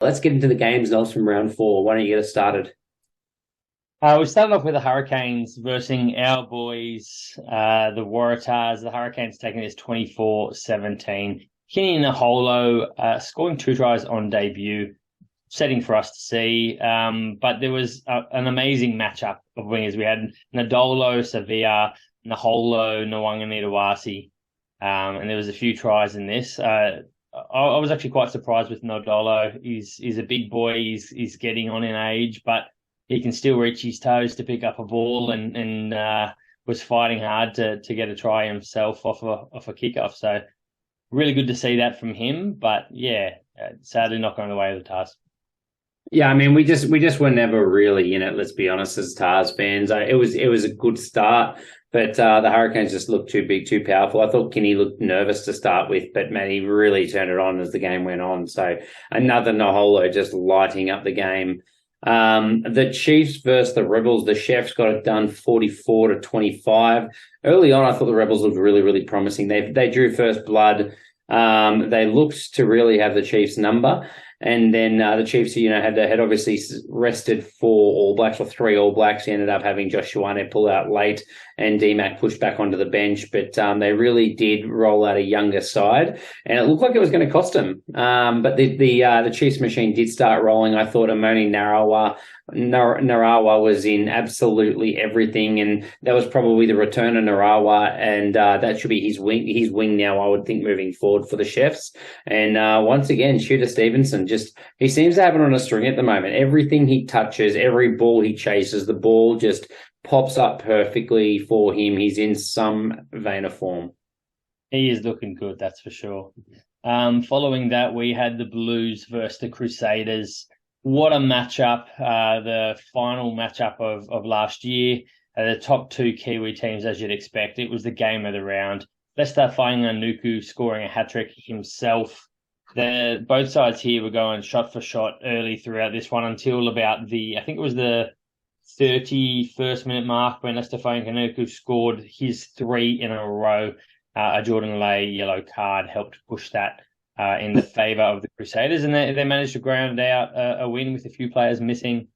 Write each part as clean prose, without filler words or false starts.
Let's get into the games, Nels, from round four. Why don't you get us started? We started off with the Hurricanes versus our boys, the Waratahs. The Hurricanes taking this 24-17. Kenny Naholo scoring 2 tries on debut, setting for us to see. But there was an amazing matchup of wingers. We had Nadolo, Sevilla, Naholo, Nwanganitawasi, and there was a few tries in this. I was actually quite surprised with Nadolo. He's a big boy. He's getting on in age, but he can still reach his toes to pick up a ball and was fighting hard to get a try himself off a kickoff. So really good to see that from him. But yeah, sadly not going the way of the Tars. Yeah, I mean, we just were never really in it. Let's be honest, as Tars fans, it was a good start, but the Hurricanes just looked too big, too powerful. I thought Kinney looked nervous to start with, but man, he really turned it on as the game went on. So another Naholo just lighting up the game. The Chiefs versus the Rebels, the Chefs got it done 44-25. Early on, I thought the Rebels looked really, really promising. They drew first blood. They looked to really have the Chiefs' number. And then the Chiefs, had obviously rested 4 All Blacks or 3 All Blacks. He ended up having Josh Ioane pull out late and DMAC pushed back onto the bench. But they really did roll out a younger side, and it looked like it was going to cost them. But the Chiefs machine did start rolling. I thought Amoni Narawa was in absolutely everything, and that was probably the return of Narawa, and that should be his wing now, I would think, moving forward for the Chefs. And once again, Shooter Stevenson, he seems to have it on a string at the moment. Everything he touches, every ball he chases, the ball just pops up perfectly for him. He's in some vein of form. He is looking good, that's for sure. Following that, we had the Blues versus the Crusaders. What a matchup, the final matchup of last year. The top two Kiwi teams, as you'd expect. It was the game of the round. Leicester Fainga'anuku scoring a hat-trick himself. Both sides here were going shot for shot early throughout this one until about I think it was the 31st minute mark when Leicester Fainga'anuku scored his 3 in a row. A Jordan Lay yellow card helped push that in the favour of the Crusaders, and they managed to ground out a win with a few players missing.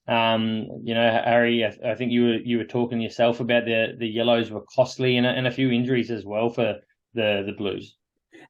Harry, I think you were talking yourself about the yellows were costly and a few injuries as well for the Blues.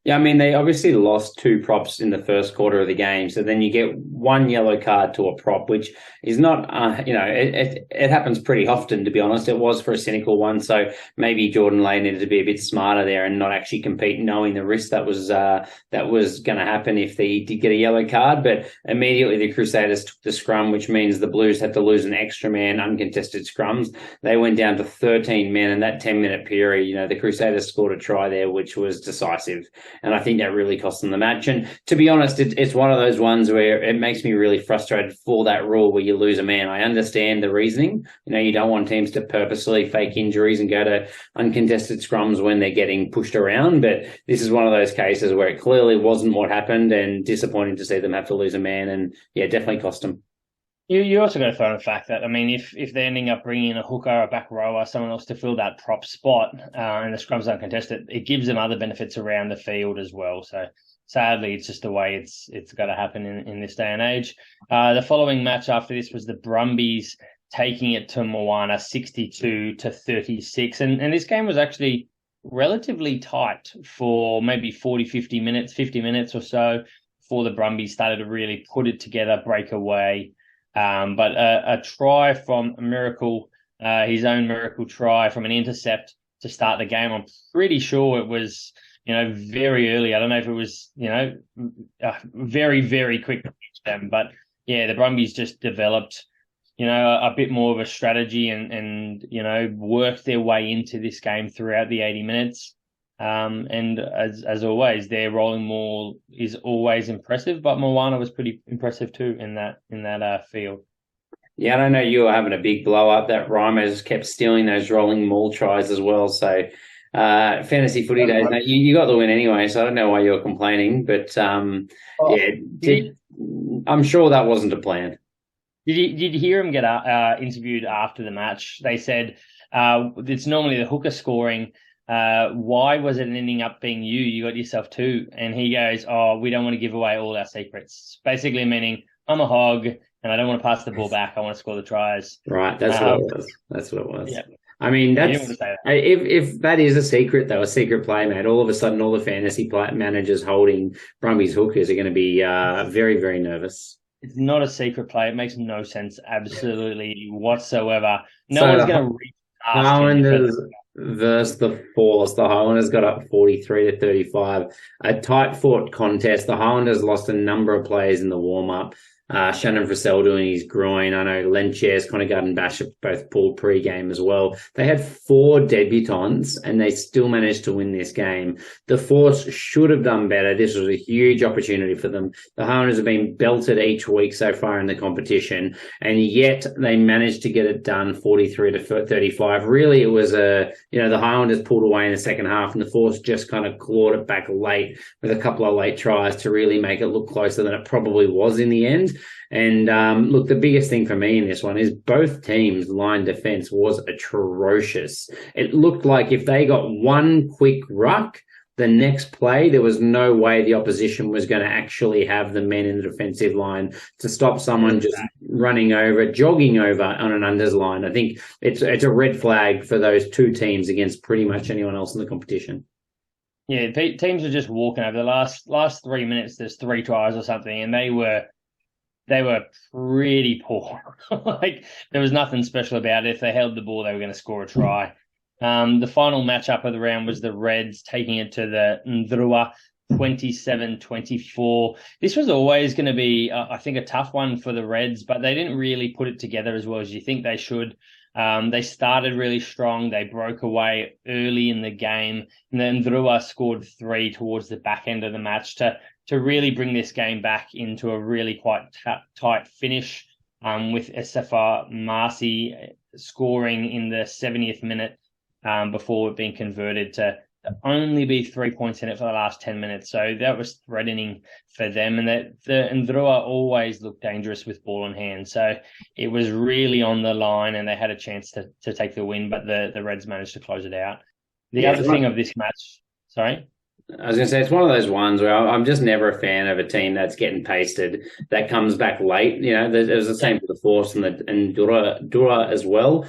Yeah, I mean, they obviously lost 2 props in the first quarter of the game. So then you get 1 yellow card to a prop, which is not, it happens pretty often, to be honest. It was for a cynical one. So maybe Jordan Lay needed to be a bit smarter there and not actually compete, knowing the risk that was going to happen if they did get a yellow card. But immediately the Crusaders took the scrum, which means the Blues had to lose an extra man, uncontested scrums. They went down to 13 men in that 10-minute period. The Crusaders scored a try there, which was decisive. And I think that really cost them the match. And to be honest, it's one of those ones where it makes me really frustrated for that rule where you lose a man. I understand the reasoning. You don't want teams to purposely fake injuries and go to uncontested scrums when they're getting pushed around. But this is one of those cases where it clearly wasn't what happened, and disappointing to see them have to lose a man. And yeah, definitely cost them. You also got to throw in the fact that, I mean, if they're ending up bringing in a hooker, a back rower, someone else to fill that prop spot, and the scrum's uncontested, it gives them other benefits around the field as well. So sadly, it's just the way it's got to happen in this day and age. The following match after this was the Brumbies taking it to Moana 62-36. And this game was actually relatively tight for maybe 40, 50 minutes or so before the Brumbies started to really put it together, break away. But a try from Miracle, his own miracle try from an intercept to start the game. I'm pretty sure it was, very early. I don't know if it was, very, very quick to reach them. But yeah, the Brumbies just developed, a bit more of a strategy and worked their way into this game throughout the 80 minutes. And as always, their rolling maul is always impressive, but Moana was pretty impressive too in that field. Yeah, I don't know. You were having a big blow up. That Rhymer kept stealing those rolling maul tries as well. So fantasy footy days, mate, you got the win anyway. So I don't know why you're complaining, but I'm sure that wasn't a plan. Did you hear him get interviewed after the match? They said it's normally the hooker scoring. Why was it ending up being you? You got yourself two. And he goes, oh, we don't want to give away all our secrets. Basically meaning I'm a hog and I don't want to pass the ball back. I want to score the tries. Right, that's what it was. That's what it was. Yeah. I mean, You didn't want to say that. if that is a secret, though, a secret play, mate. All of a sudden, all the fantasy managers holding Brumbies hookers are going to be very, very nervous. It's not a secret play. It makes no sense absolutely whatsoever. No one's going to reach past him. Highlanders versus the Force. The Highlanders got up 43-35. A tight-fought contest. The Highlanders lost a number of players in the warm-up. Shannon Frizzell doing his groin. I know Len Chairs, Connor Garden Bash both pulled pre-game as well. They had 4 debutants and they still managed to win this game. The Force should have done better. This was a huge opportunity for them. The Highlanders have been belted each week so far in the competition, and yet they managed to get it done 43-35. Really, it was the Highlanders pulled away in the second half and the Force just kind of clawed it back late with a couple of late tries to really make it look closer than it probably was in the end. And look, the biggest thing for me in this one is both teams' line defense was atrocious. It looked like if they got one quick ruck, the next play, there was no way the opposition was going to actually have the men in the defensive line to stop someone just running over, jogging over on an unders line. I think it's a red flag for those two teams against pretty much anyone else in the competition. Yeah, teams are just walking over. The last 3 minutes, there's 3 tries or something, and they were pretty poor. Like, there was nothing special about it. If they held the ball, they were going to score a try. The final matchup of the round was the Reds taking it to the Ndrua 27-24. This was always going to be, I think, a tough one for the Reds, but they didn't really put it together as well as you think they should. They started really strong. They broke away early in the game, and then Ndrua scored 3 towards the back end of the match to really bring this game back into a really quite tight finish, with Estefa Marcy scoring in the 70th minute before it being converted to only be 3 points in it for the last 10 minutes. So that was threatening for them. And the Ndrua always looked dangerous with ball in hand. So it was really on the line and they had a chance to take the win, but the Reds managed to close it out. The other thing of this match, sorry? I was going to say, it's one of those ones where I'm just never a fan of a team that's getting pasted, that comes back late. You know, there's the same for the Force and Dura as well.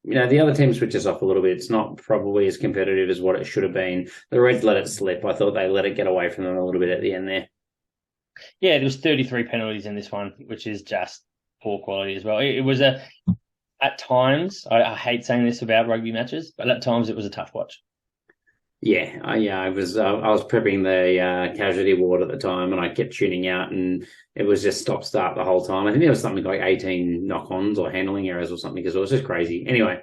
The other team switches off a little bit. It's not probably as competitive as what it should have been. The Reds let it slip. I thought they let it get away from them a little bit at the end there. Yeah, there was 33 penalties in this one, which is just poor quality as well. It was at times, I hate saying this about rugby matches, but at times it was a tough watch. Yeah, I was prepping the casualty ward at the time, and I kept tuning out, and it was just stop-start the whole time. I think there was something like 18 knock-ons or handling errors or something, because it was just crazy. Anyway,